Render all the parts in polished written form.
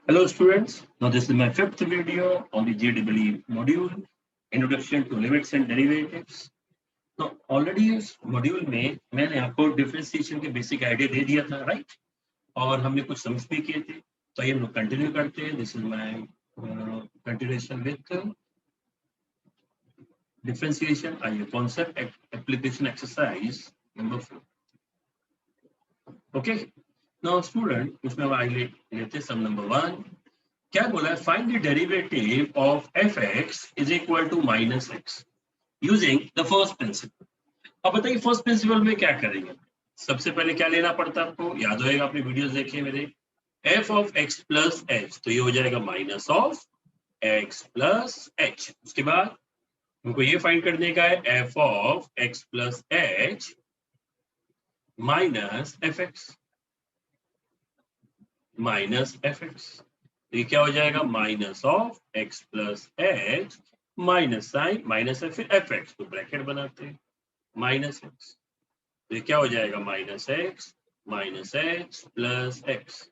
Hello students, now this is my fifth video on the JEE module, Introduction to Limits and Derivatives. तो already इस module में मैंने आपको differentiation के basic idea दे दिया था, राइट? और हमने कुछ सम्स भी किए थे, तो ये हम लोग कंटिन्यू करते हैं. This is my continuation with differentiation. आइए concept application exercise number 4. Okay, now student उसमें हम आइए लेते सम नंबर 1. क्या बोला है? Find the derivative of fx is equal to minus x using the first principle. अब बताइए फर्स्ट प्रिंसिपल में क्या करेंगे? सबसे पहले क्या लेना पड़ता है आपको? याद होएगा, अपनी वीडियोस देखिए मेरे. f of x plus h, तो ये हो जाएगा minus of x plus h. उसके बाद हमको ये फाइंड करने का है f of x plus h minus f x minus f x. तो ये क्या हो जाएगा? Minus of x plus h minus sign minus है, फिर एफ एक्स, तो ब्रैकेट बनाते हैं माइनस एक्स. तो ये क्या हो जाएगा? Minus x plus x.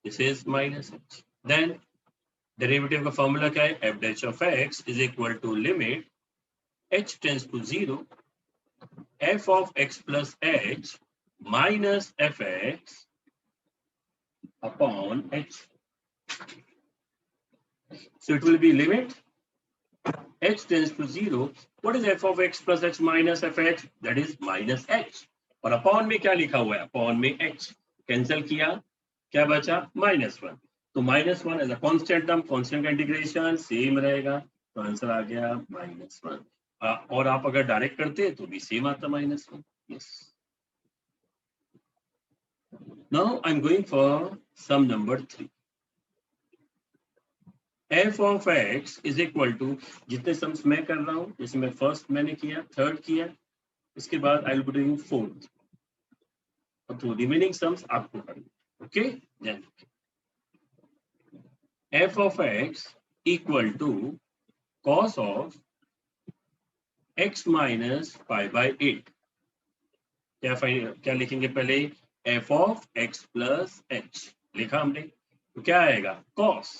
This is minus x. Then derivative का फॉर्मूला क्या है? F dash of x is equal to limit h tends to zero f of x plus h minus f x upon h. So it will be limit h tends to 0. What is f of x plus h minus fx? That is minus h. और upon में क्या लिखा हुआ है? Upon में h. Cancel किया, क्या बचा? -1. तो -1 as a constant term, constant का इंटीग्रेशन सेम रहेगा, तो आंसर आ गया -1. और आप अगर डायरेक्ट करते तो भी सेम आता -1. Yes. Now I am going for some number 3. f of x is equal to, जितने सम्स मैं कर रहा हूं, जैसे मैं फर्स्ट मैंने किया, थर्ड किया, इसके बाद I will be doing fourth, और तो रिमेनिंग सम्स आपको करना. Okay, then f of x equal to cos of x minus pi by 8. क्या लिखेंगे? पहले f of x plus h लिखा हमने, तो क्या आएगा? cos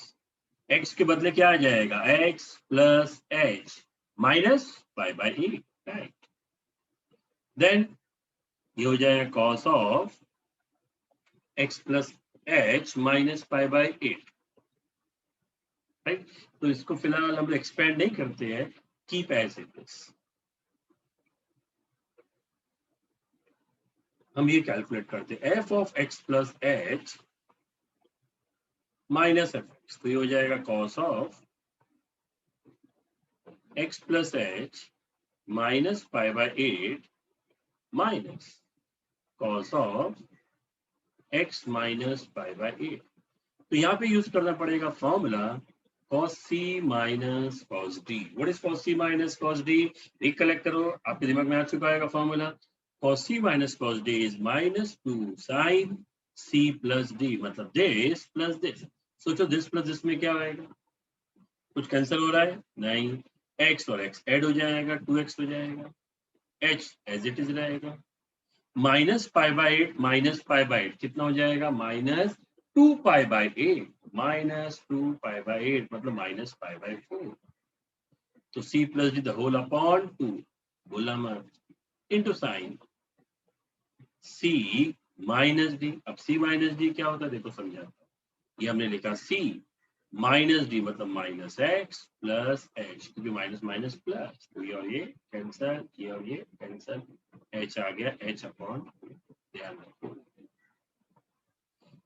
x के बदले क्या आ जाएगा? x plus h minus pi by 8, right? Then ये हो जाएगा cos of x plus h minus pi by 8, right? तो इसको फिलहाल हम एक्सपेंड नहीं करते हैं, कीप एज इट इज. हम ये कैलकुलेट करते हैं f of x plus h minus f x, तो ये हो जाएगा cos of x plus h minus pi by 8 minus cos of x minus pi by 8. तो यहाँ पे यूज करना पड़ेगा formula cos c minus cos d. What is cos c minus cos d? Recollect करो, आपके दिमाग में आ चुका है formula. cos c minus cos d is minus 2 sin c plus d, मतलब दिस प्लस दिस. सोचो दिस प्लस दिस में क्या आएगा? कुछ कैंसिल हो रहा है? नहीं. x और x ऐड हो जाएगा, 2x हो जाएगा, h एज इट इज रहेगा. Minus pi by 8 minus pi by 8 कितना हो जाएगा? Minus 2 pi by 8 minus 2 pi by 8 मतलब माइनस पाई बाय 4. तो c plus d the whole upon 2, बोला मत, into sine c minus d. अब c माइनस डी क्या होता है? देखो समझाता. ये हमने लिखा c माइनस डी मतलब माइनस एक्स प्लस एच, क्योंकि माइनस माइनस प्लस, तो ये और ये कैंसल, ये और ये कैंसल, एच आ गया एच अपॉन. ध्यान रखो.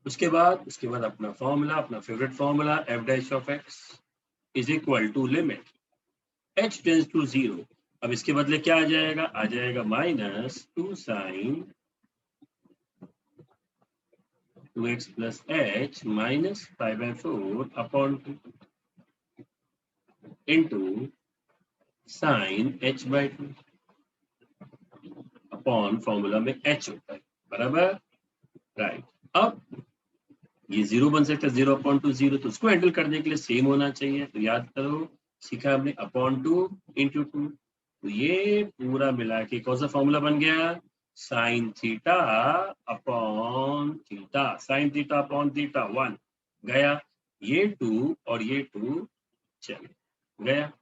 उसके बाद अपना फॉर्मूला, अपना favourite formula f dash of x is equal to limit h tends to 0. अब इसके बदले क्या आ जाएगा? आ जाएगा minus 2 sine 2x plus h minus pi by 4 upon 2 into sine h by 2 upon formula में h होता है, बराबर, राइट? अब ये 0 बन सकता है, 0 अपॉन 2 0, तो उसको हैंडल करने के लिए सेम होना चाहिए. तो याद करो, सीखा हमने अपॉन 2 इंटू 2, तो ये पूरा मिला के कौन सा फॉर्मूला बन गया? Sine theta upon theta. Sine theta upon theta 1, गया, ये 2 और ये 2 चल गया,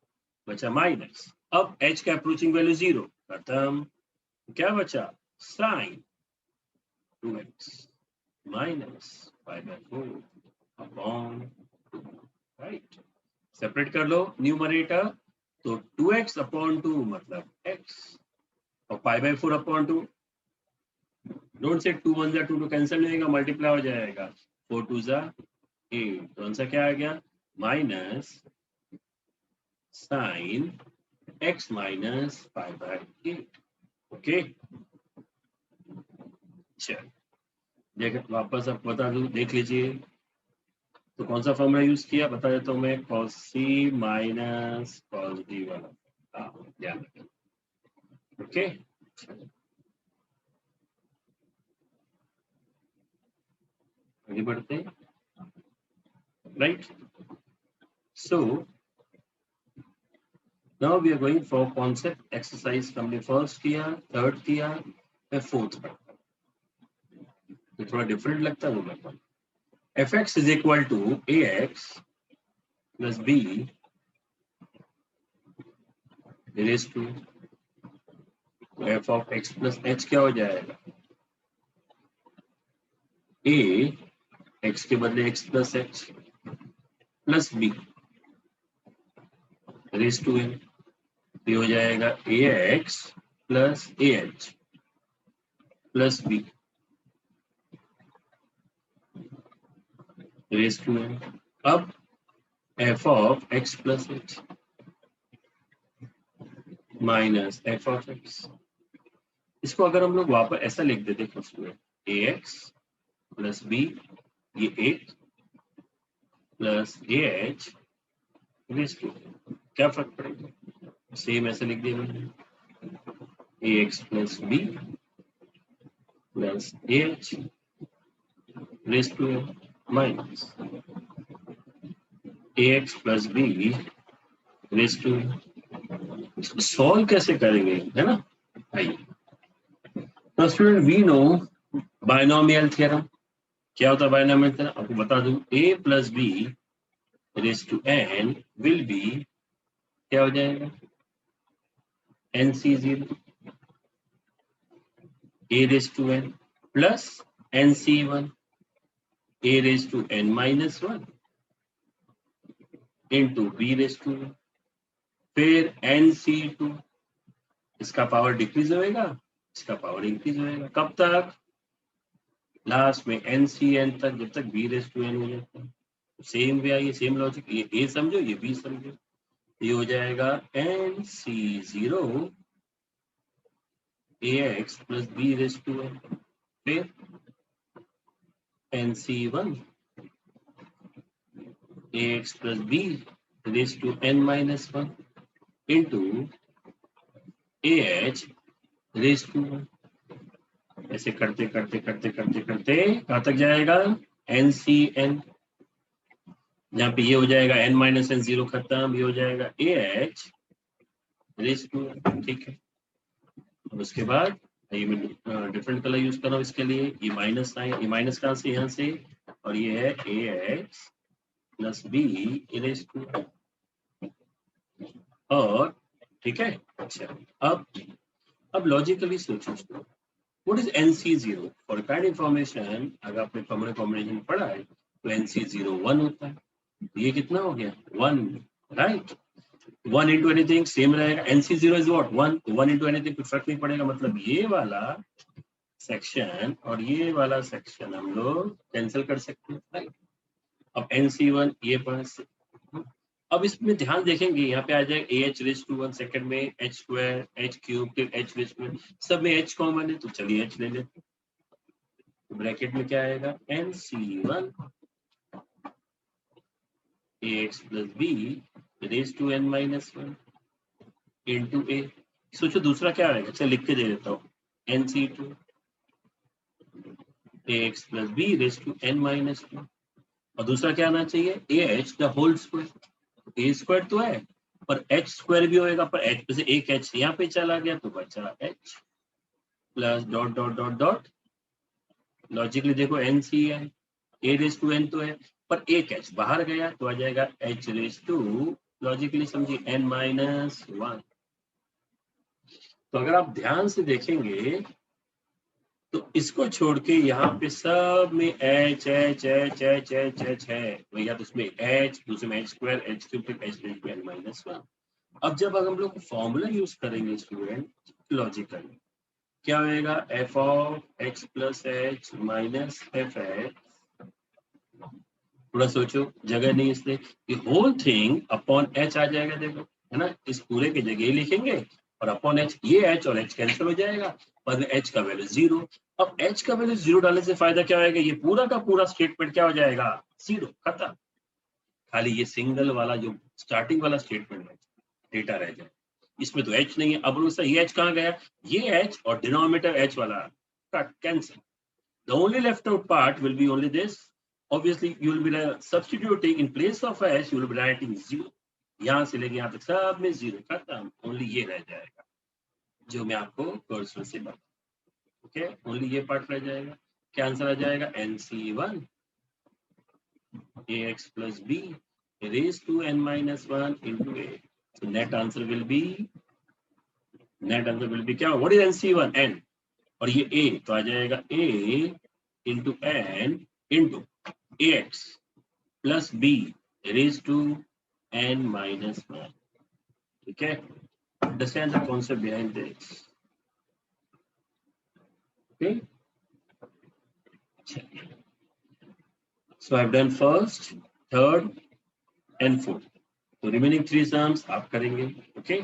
बचा माइनस। अब h का अप्रोचिंग वैल्यू 0, खत्म। क्या बचा? Sine 2x minus pi by 4 upon, right. Separate कर लो न्यूमरेटर, तो 2x अपॉन 2 मतलब x, और पाई बाय 4 अपॉन 2, डोंट से 2 1 जा 2 2 कैंसिल नहीं होगा, मल्टीप्लाई हो जाएगा, 4 2 जा 8, तो आंसर क्या आ गया? Minus sine x minus pi by 8। Okay, चल देख वापस अब बता दूं, देख लीजिए। तो कौन सा फॉर्मूला यूज किया बता देता हूँ मैं, cos c minus cos d वाला, ध्यान रखें। ओके, आगे बढ़ते हैं, right. So now we are going for concept exercise. हमने फर्स्ट किया, थर्ड किया, मैं फोर्थ करता हूँ, तो थोड़ा डिफरेंट लगता है वो मैं कहूँ। fx is equal to ax plus b raise to f of x plus h, क्या हो जाएगा? a x के बदले x plus h plus b raise to n, ये हो जाएगा ax plus ah plus b raise to n। अब f of x plus h minus f of x, इसको अगर हम लोग वापस ऐसा लिख देते फर्स्ट में, ax प्लस b, ये 8 प्लस ah रेज टू, क्या फर्क पड़ेगा? सेम ऐसे लिख दिया मैंने, ax plus b plus ah raise to minus ax plus b raise to. इसको सॉल्व कैसे करेंगे, है ना? आइए, तो student we know binomial theorem. क्या होता है बायनोमियल थ्योरम? आपको बता दूं, a plus b raise to n will be, क्या हो जाएगा? nc0 a raise to n plus nc1 a raise to n minus 1 into b raise to 1, फिर nc2, इसका पावर डिक्रीज होएगा, इसका पावर इंक्रीज होएगा, कब तक? लास्ट में ncn तक, जब तक b रेज टू n हो जाता है। सेम वे आइए, सेम लॉजिक, ये a समझो, ये b समझो, ये हो जाएगा nc0 ax plus b raise to n, फिर nc1 ax plus b raise to n minus 1 into ah raise to 1। ऐसे करते करते करते करते करते कहाँ तक जाएगा? ncn, जहाँ पे ये हो जाएगा n माइनस n, 0 खत्म, ये हो जाएगा ah रेज टू 1, ठीक है। अब उसके बाद ये मैं डिफरेंट कलर यूज कर रहा हूँ इसके लिए, ये माइनस आए, ये माइनस कहाँ से? यहाँ से, और ये है ax plus b raise to, और ठीक है। अच्छा, अब लॉजिकली सोचो, what is nc0? For kind information, अगर आपने कॉम्बिनेशन पढ़ा है तो nc0 1 होता है, ये कितना हो गया? 1, राइट। 1 इंटू एनीथिंग सेम रहेगा, nc0 is what? 1, 1 into anything कुछ फर्क नहीं पड़ेगा, मतलब ये वाला सेक्शन और ये वाला सेक्शन हम लोग कैंसिल कर सकते हैं, राइट। अब nc1 ये पास, अब इसमें ध्यान देखेंगे, यहाँ पे आ जाएगा ah रेज टू 1, सेकंड में h स्क्वायर, h क्यूब, फिर h रेज टू, सब में h कॉमन है, तो चलिए h ले लेते हैं। तो ब्रैकेट में क्या आएगा? nc1 ax plus b raise to n minus 1 into a। सोचो दूसरा क्या आएगा, चल लिख के दे देता हूँ, nc2 ax plus b raise to n minus 1, और दूसरा क्या आना चाहिए? ah the whole square. a square तो है, पर h स्क्वायर भी होएगा, पर h पे से एक h यहाँ पे चला गया, तो बचा h plus dot dot dot dot. Logically देखो, n c है, a रेज टू n तो है, पर एक एच बाहर गया तो आ जाएगा एच रेज टू, लॉजिकली समझिए, n-1। तो अगर आप ध्यान से देखेंगे तो इसको छोड़ के यहाँ पे सब में h h h h h h है, भैया तो उसमें एच, दूसरे में h square, h cube, h raise to n-1। अब जब अगर हम लोग फॉर्मूला यूज करेंगे स्टूडेंट लॉजिकली, क्या होएगा, f of x plus h minus f x. थोड़ा सोचो, जगह नहीं इसलिए, ये होल थिंग अपॉन एच आ जाएगा, देखो है ना, इस पूरे की जगह ही लिखेंगे और अपॉन एच, ये एच और एच कैंसिल हो जाएगा, पर एच का वैल्यू 0। अब एच का वैल्यू 0 डालने से फायदा क्या होगा, ये पूरा का पूरा स्टेटमेंट क्या हो जाएगा, 0, खत्म। खाली ये सिंगल वाला जो स्टार्टिंग वाला स्टेटमेंट है, डेटा रह जाए, इसमें तो एच नहीं है। अब उसका ये एच कहाँ गया, ये एच और डिनोमिनेटर एच वाला cut, cancel. The only left out part will be only this. Obviously, you will be substituting in place of h, you will be writing 0. यहाँ से लेके यहाँ तक सब में 0 खत्म, ओनली ये रह जाएगा जो मैं आपको कर्सर से बता, ओके, ओनली ये पार्ट रह जाएगा। क्या आंसर आ जाएगा, nc1 ax plus b raised to n-1 into a. So net answer will be क्या, what is nc1, n, और ये a तो आ जाएगा a into n into ax plus b raised to n-1. ठीक है, understand the concept behind this, okay? So I've done first, third and fourth, so remaining 3 sums आप करेंगे, okay?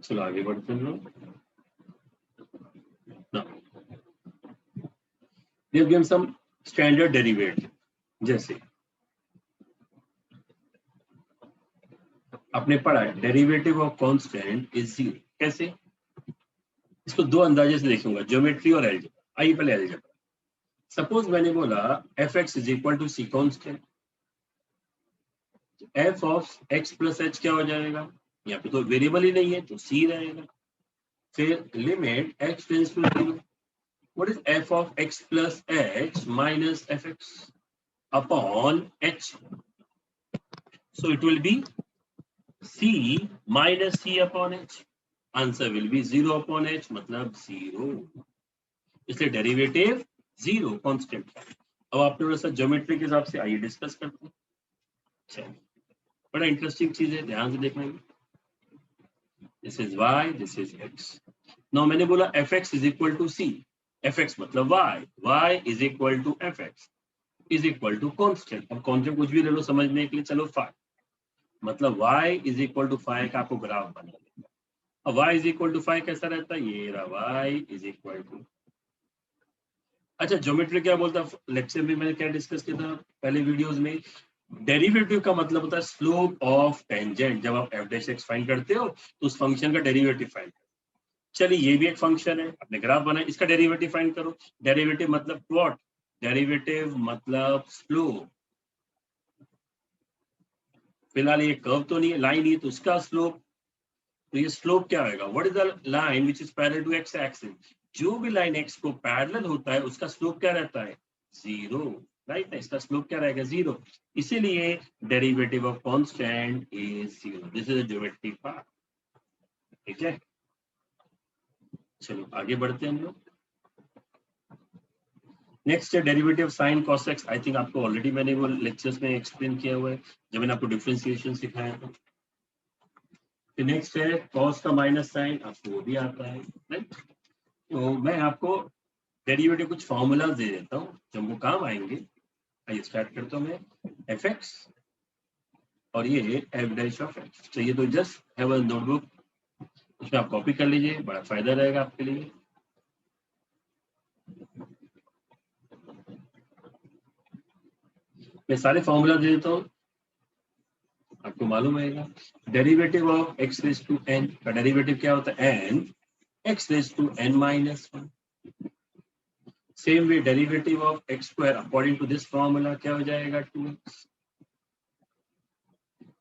चलो आगे बढ़ते हैं लोग। Now we have given some standard derivative, जैसे आपने पढ़ा है डेरिवेटिव ऑफ कांस्टेंट इज 0, कैसे, इसको दो अंदाजे से देखूंगा, ज्योमेट्री और अलजेब्रा। आइए पहले अलजेब्रा। सपोज मैंने बोला f x is equal to c constant, f of x plus h क्या हो जाएगा, यहाँ पे तो वेरिएबल ही नहीं है तो सी रहेगा। फिर limit x tends to 0, what is f of x plus h minus f x upon h, so it will be c minus c upon h, answer will be 0 upon h, मतलब 0, इसलिए derivative 0 constant. अब आप थोड़ा सा geometry के हिसाब से आइए डिस्कस करते हैं। चलिए, बड़ा इंटरेस्टिंग चीज है, ध्यान से देखना। This is y, this is x। Now मैंने बोला fx is equal to c, fx मतलब y is equal to fx is equal to constant. अब कांस्टेंट कुछ भी ले लो समझने के लिए, चलो फाइ, मतलब y is equal to phi का आपको ग्राफ बना देगा। अब y is equal to phi कैसा रहता है, ये रहा y इज इक्वल टू, अच्छा ज्योमेट्री क्या बोलता है, लेक्चर में मैंने क्या डिस्कस किया था पहले वीडियोस में, डेरिवेटिव का मतलब होता है स्लोप ऑफ टेंजेंट। जब आप एफ डैश एक्स फाइंड करते हो तो उस फंक्शन का डेरिवेटिव फाइंड करो। चलिए ये भी एक फंक्शन है, आपने ग्राफ बनाया, इसका डेरिवेटिव फाइंड करो। डेरिवेटिव मतलब व्हाट, डेरिवेटिव मतलब स्लोप। फिलहाल ये कर्व तो नहीं है, लाइन ही, तो उसका स्लोप, तो ये स्लोप क्या होगा, what is the line which is parallel to x axis, जो भी लाइन एक्स को पैरेलल होता है उसका स्लोप क्या रहता है, 0, राइट है, इसका स्लोप क्या रहेगा, 0। इसीलिए derivative of constant is 0। This is the geometry part, ठीक है। चलो आगे बढ़ते हैं हम लोग। नेक्स्ट है derivative sine cos x. I think आपको ऑलरेडी मैंने वो लेक्चर्स में एक्सप्लेन किया हुआ है जब मैंने आपको डिफरेंशिएशन सिखाया था। नेक्स्ट है कॉस का माइनस साइन, आपको वो भी आता है, राइट। तो मैं आपको डेरिवेटिव कुछ फॉर्मूला दे देता हूँ जो हमको काम आएंगे। आइए स्टार्ट करता हूँ मैं, एफ एक्स और ये एफ डैश ऑफ एक्स। तो ये तो जस्ट हैव अ नोटबुक, उसमें आप कॉपी कर लीजिए, बड़ा फायदा रहेगा आपके लिए। मैं सारे फॉर्मूला दे देता हूँ, आपको मालूम रहेगा। Derivative of x raise to n का डेरिवेटिव क्या होता है, n x raise to n minus 1। Same way derivative of x square according to this formula क्या हो जाएगा, 2x।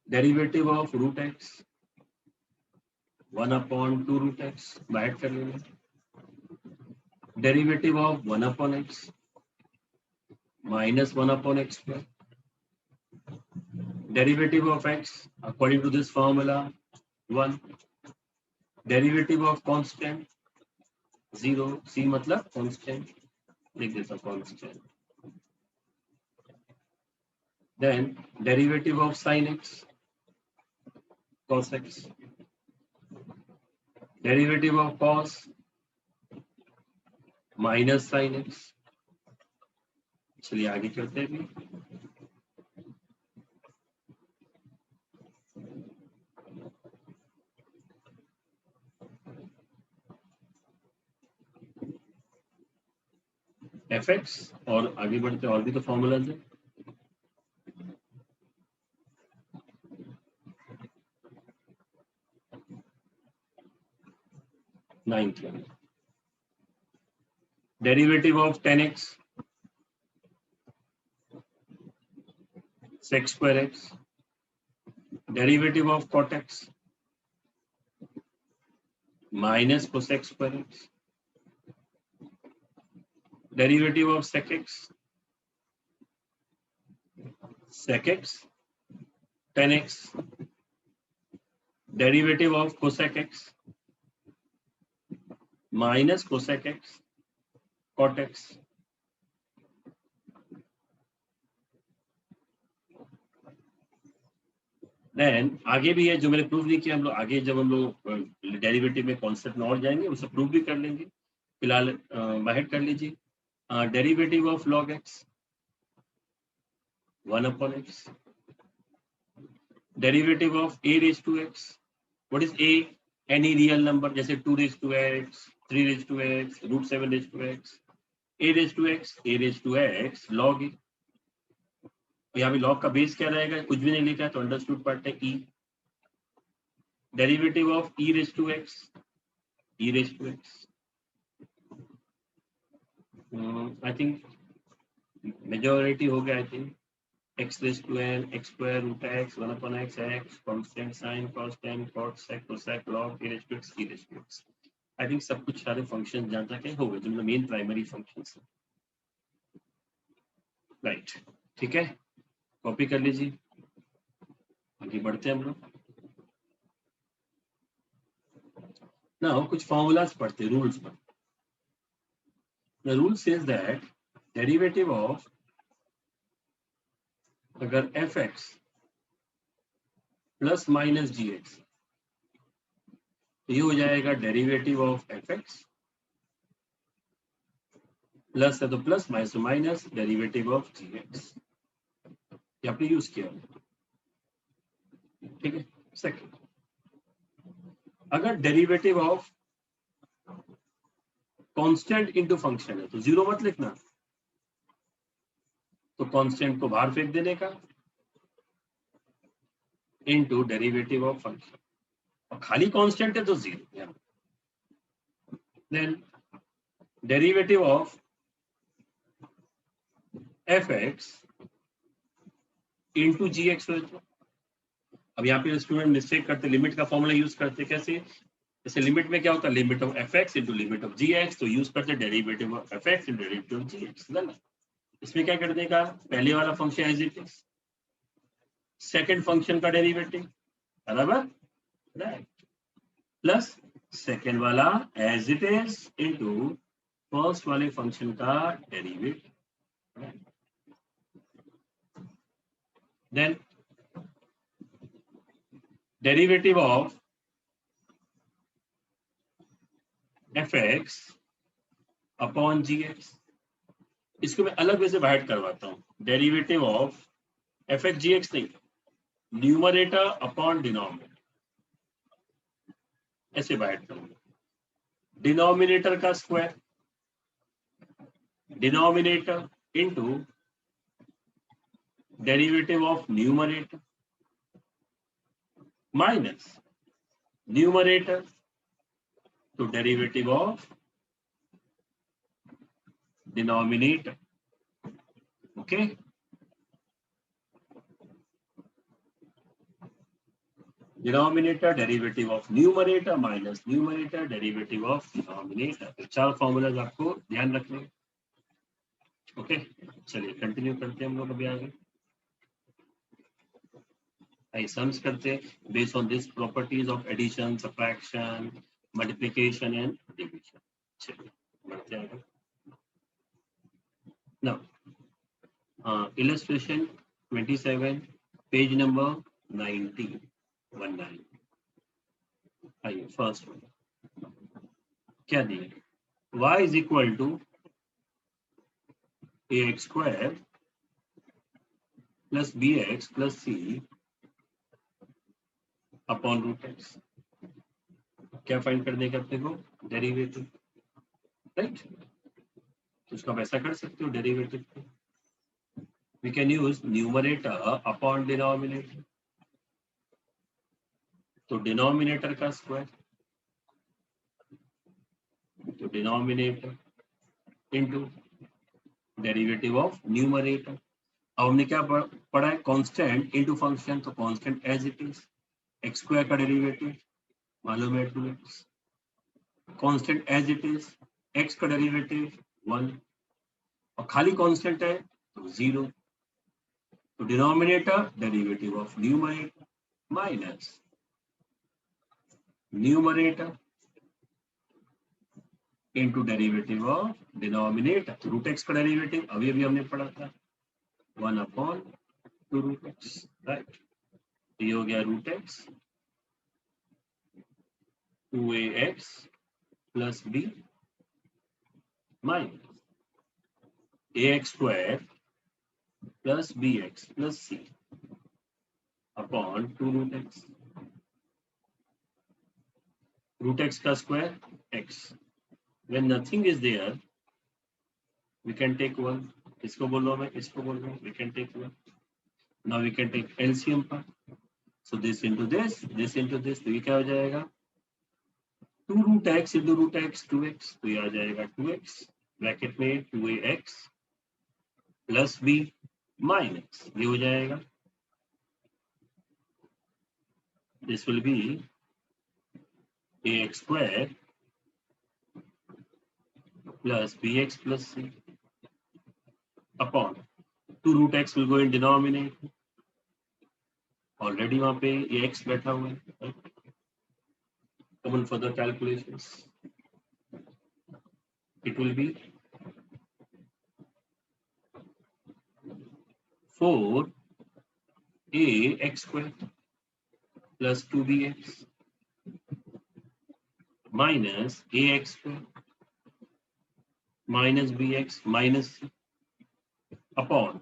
Derivative of root x 1 upon 2 root x, बाइट कर लेंगे। Derivative of 1 upon x -1/x². Derivative of x according to this formula 1. Derivative of constant 0. C मतलब constant, लिख देता constant. Then derivative of sin x cos x. Derivative of cos minus sin x. चलिए आगे चलते हैं भी. fx और आगे बढ़ते और भी तो फॉर्मूलाज है. नाइन्थ वाला derivative of 10x sec square x. Derivative of cot x minus cosec square x. Derivative of sec x 10x. Derivative of cosec x minus cosec x cot x. Then आगे भी है जो मैंने prove नहीं किया. हम लोग आगे जब हम लोग डेरिवेटिव में कॉन्सेप्ट में और जाएंगे उसे प्रूव भी कर लेंगे. फिलहाल बाहर कर लीजिए. Derivative of log x 1/x. Derivative of a raised to x. What is a? Any real number जैसे 2 raised to x, 3 raised to x, √7 raised to x. a raised to x log e. यहाँ भी log का base क्या रहेगा? कुछ भी नहीं लिखा है तो अंडरस्टूड पार्ट है e. Derivative of e raised to x. I think majority हो गया. I think x raised to n, x square root x, 1/x, x, constant sin, cos, tan, cot, sec, cosec, log, e raised to x. I think सब कुछ सारे function जहाँ तक हो गए जो मेन प्राइमरी फंक्शंस है. राइट, ठीक है, कॉपी कर लीजिए. आगे बढ़ते हैं हम लोग. ना कुछ फॉर्मूलाज पढ़ते, रूल्स पढ़ते. The rule says that derivative of अगर fx प्लस माइनस gx तो ये हो जाएगा डेरिवेटिव ऑफ fx प्लस है तो प्लस माइनस तो माइनस डेरिवेटिव ऑफ gx. ये आपने यूज किया, ठीक है. सेकंड, अगर derivative of constant into function है तो जीरो मत लिखना, तो कांस्टेंट को बाहर फेंक देने का इनटू डेरिवेटिव ऑफ फंक्शन. और खाली कांस्टेंट है तो zero. Then derivative of fx into gx हो जाता. अब यहाँ पे स्टूडेंट मिस्टेक करते, लिमिट का फॉर्मूला यूज करते. कैसे? जैसे लिमिट में क्या होता है, limit of fx into limit of gx, तो यूज करते derivative of fx into derivative of gx. ना इसमें क्या करने का, पहले वाला function as it is, second function का डेरिवेटिव बराबर राइट, प्लस सेकंड वाला as it is into first वाले फंक्शन का derivative. Then derivative of fx upon gx. इसको मैं अलग वे से बाहर करवाता हूं. डेरिवेटिव ऑफ fx gx नहीं, न्यूमरेटर अपॉन डिनोमिनेटर, ऐसे बाहर करूंगा. डिनोमिनेटर का square, denominator into derivative of numerator minus numerator तो derivative of denominator. Okay, denominator derivative of numerator minus numerator derivative of denominator. तो चार फॉर्मूलाज आपको ध्यान रखने. ओके, चलिए कंटिन्यू करते हैं हम लोग अभी आगे। आई सम्स करते हैं based on this properties of addition, subtraction, multiplication and division. चलिए बढ़ते आगे। Now illustration 27, page number 19। आइए फर्स्ट वन क्या दिए, y is equal to ax square plus bx plus c upon root x. क्या फाइंड करने का अपने को, डेरिवेटिव, राइट। तो उसको आप ऐसा कर सकते हो डेरिवेटिव को, we can use numerator upon denominator. तो डिनोमिनेटर का स्क्वायर, तो denominator into derivative of numerator. अब हमने क्या पढ़ा है, कांस्टेंट इनटू फंक्शन, तो constant as it is, x square का डेरिवेटिव मालूम है 2x, constant as it is, x का डेरिवेटिव 1 और खाली कांस्टेंट है तो 0। तो denominator derivative of numerator minus numerator into derivative of denominator. तो रूट एक्स का डेरिवेटिव अभी अभी हमने पढ़ा था 1 अपॉन 2 रूट एक्स, राइट। ये हो गया root x 2ax plus b minus ax square plus bx plus c upon 2 root x. Root x का square x, when nothing is there we can take 1, इसको बोल रहा हूं मैं, इसको बोल रहा हूं, we can take 1। now we can take LCM part, so this into this into this, तो ये क्या हो जाएगा 2 root x into root x 2x, तो ये आ जाएगा 2x ब्रैकेट में 2ax प्लस b माइनस ये हो जाएगा, this will be ax square plus bx plus c upon 2 root x will go in denominator, already वहां पे ये x बैठा हुआ है। Come on further calculations, it will be 4ax square plus 2bx minus ax square minus bx minus c upon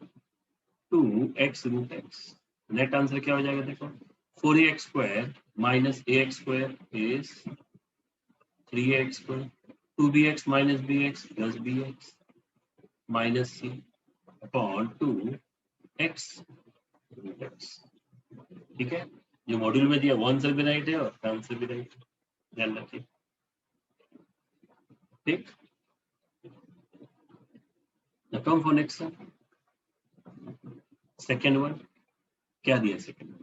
2x root x. Net answer क्या हो जाएगा देखो, 4ax square minus ax square is 3ax square, 2bx minus bx plus bx minus c upon 2x root x. ठीक है, जो module में दिया 1 से भी राइट है और आंसर भी राइट है, ध्यान रखिए। ठीक, now come for next one, second one क्या दिया second,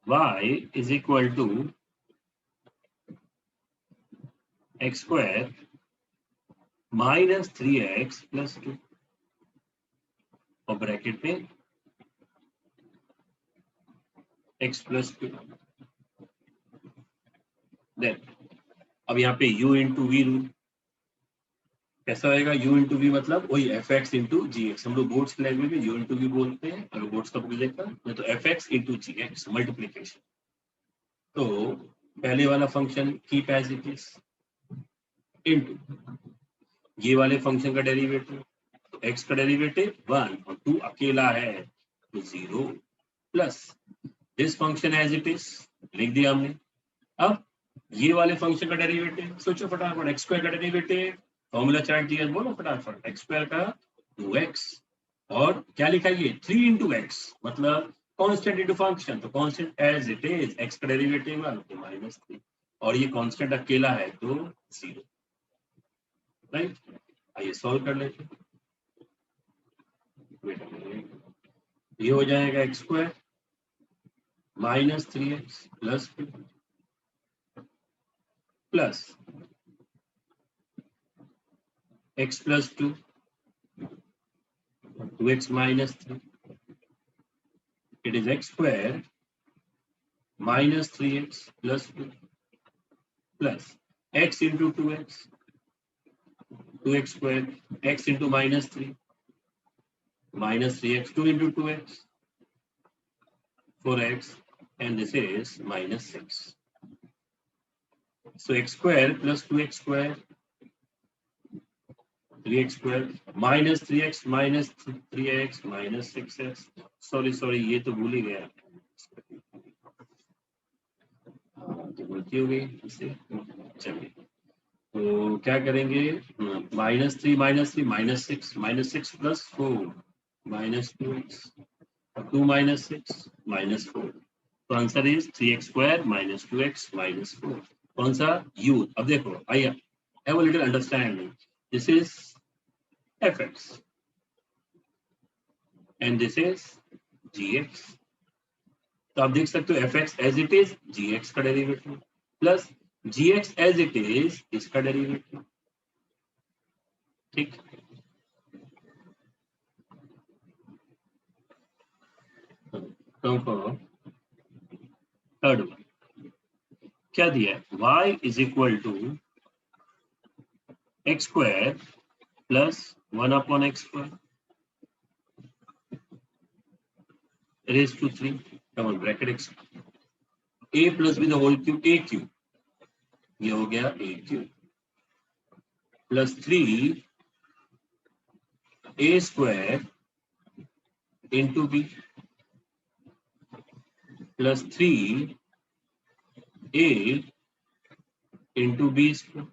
y is equal to x square minus 3x plus 2 और ब्रैकेट में x plus 2। देन अब यहाँ पे u इंटू वी रूल कैसा होएगा, u इंटू वी मतलब वही fx इंटू जी एक्स, हम लोग बोर्ड्स की लैंग्वेज में u इंटू वी बोलते हैं, अगर बोर्ड्स का बुक देखा मैं तो fx into G x multiplication. तो पहले वाला function keep as it is into ये वाले फंक्शन का डेरिवेटिव, तो x का डेरिवेटिव 1 और 2 अकेला है तो 0 plus this function as it is लिख दिया हमने। अब ये वाले फंक्शन का डेरिवेटिव सोचो फटाफट, एक्स स्क्वायर का डेरिवेटिव फॉर्मूला चार्ट दिया, बोलो फटाफट, एक्स स्क्वायर का 2x और क्या लिखा ये 3 इंटू एक्स मतलब कांस्टेंट इंटू फंक्शन, तो constant as it is x का डेरिवेटिव है तो -3 और ये कांस्टेंट अकेला है तो 0, राइट। आइए सॉल्व कर लेते हैं, ये हो जाएगा x square minus 3x plus 2 plus x plus 2, 2x minus 3. It is x square minus 3x plus 2 plus x into 2x, 2x square, x into minus 3, minus 3x, 2 into 2x, 4x, and this is minus 6. So x square plus 2x square, 3x square, minus 3x minus 3x minus 6x. Sorry, ये तो भूल ही गया. तो गलती हो गई इससे. चलिए, तो क्या करेंगे? -3 -6 प्लस 4 -2x, 2 minus 6 minus 4. तो answer is 3x square minus 2x minus 4. कौन सा? u. अब देखो, आइए, have a little understanding. This is fx and this is gx. तो आप देख सकते हो fx as it is, gx का derivative plus gx as it is, इसका डेरिवेटिव. ठीक. तो थर्ड वन क्या दिया है? y is equal to x square plus 1 upon x square raise to 3, common bracket x, a plus B the whole cube, a cube, ये हो गया a cube plus 3 a square into B plus 3 a into B square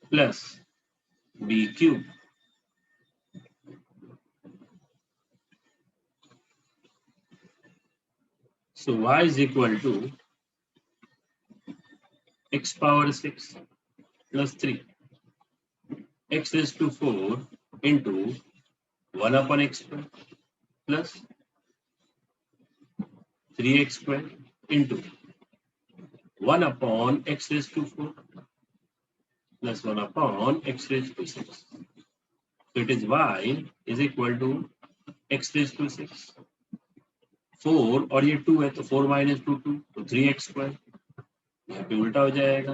plus b cube. So y is equal to x power 6 plus 3 x raised to 4 into 1 upon x square plus 3x square into 1 upon x raised to 4 plus 1 upon x raised to 6. So it is y is equal to x raised to 6. 4 और ये 2 है तो 4 minus 2 2, तो 3x square. यहाँ पे उल्टा हो जाएगा,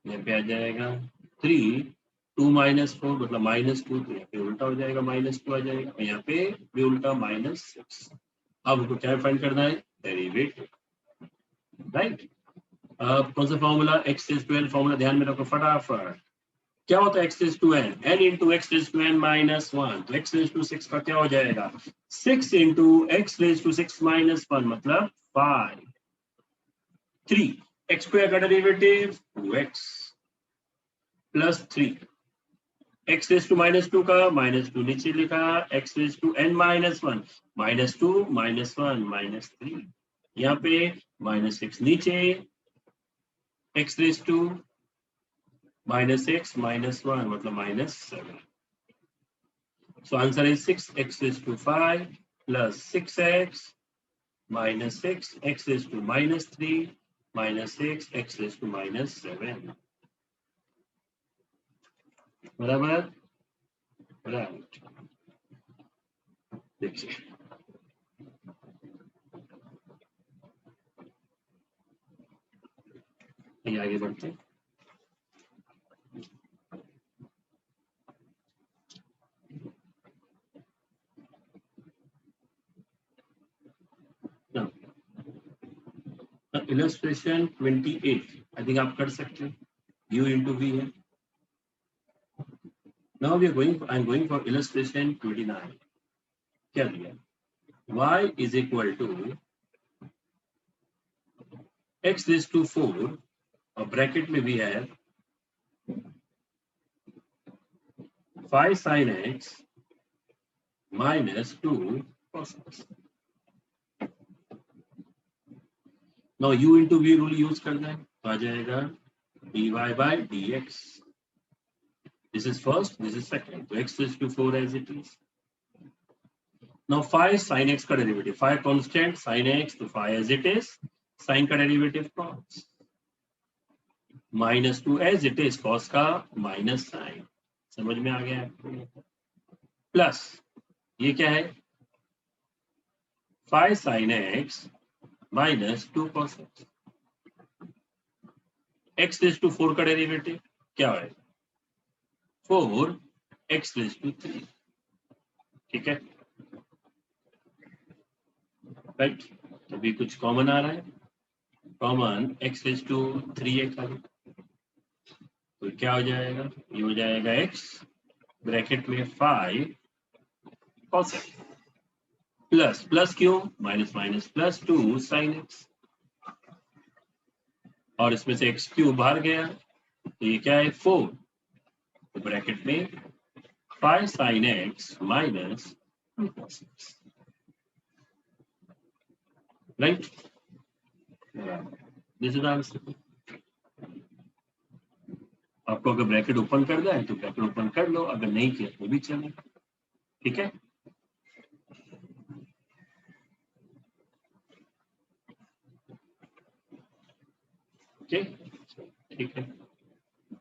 यहाँ पे आ जाएगा 3, 2 minus 4 मतलब -2, तो यहाँ पे उल्टा हो जाएगा -2 आ जाएगा, और यहाँ पे भी उल्टा -6. अब हमको क्या फाइंड करना है? Derivative, right. अब कौन सा formula? x raised to n formula ध्यान में रखो फटाफट. क्या होता है x raised to n? n into x raised to n minus 1. तो x raised to 6 का क्या हो जाएगा? 6 into x raised to 6 minus 1 मतलब 5. 3 x square का derivative 2x plus 3 x raised to -2 का -2 नीचे लिखा, x raised to n minus 1 -2 -1 -3, यहाँ पे -6 नीचे, x raised to -6 -1 मतलब -7. So answer is 6x raised to 5 plus 6x minus 6 x raised to -3 minus 6 x raised to -7. बराबर, right. देखिए, ये आगे बढ़ते हैं. इलस्ट्रेशन 28 आई थिंक आप कर सकते हैं. u into v है. Now we are going. I am going for illustration 29. क्या दिया? y is equal to x raised to 4 और ब्रैकेट में भी है 5 sin x minus 2 cos x. Now u into v rule use करना है, तो आ जाएगा dy by dx. This is first, this is second. So x raised to 4 as it is. Now 5 sin x का derivative, 5 constant sin x, तो 5 as it is. Sin का डेरिवेटिव cos. -2 as it is, cos का minus sine, समझ में आ गया आपको? Plus ये क्या है, 5 sin x -2 cos x, x raise to 4 का डेरिवेटिव क्या है, 4 x रेज टू 3, ठीक है, राइट। अभी कुछ कॉमन आ रहा है, कॉमन x रेज टू 3 है खाली, तो क्या हो जाएगा, ये हो जाएगा x ब्रैकेट में 5 cos x प्लस प्लस क्यों, minus minus plus 2 sin x, और इसमें से x क्यूब बाहर गया, तो ये क्या है 4, तो ब्रैकेट में 5 sin x minus 2 cos x, right, this is answer. आपको अगर ब्रैकेट ओपन करना है तो ब्रैकेट ओपन कर लो, अगर नहीं किया तो भी चलेगा, ठीक है। ओके, ठीक है।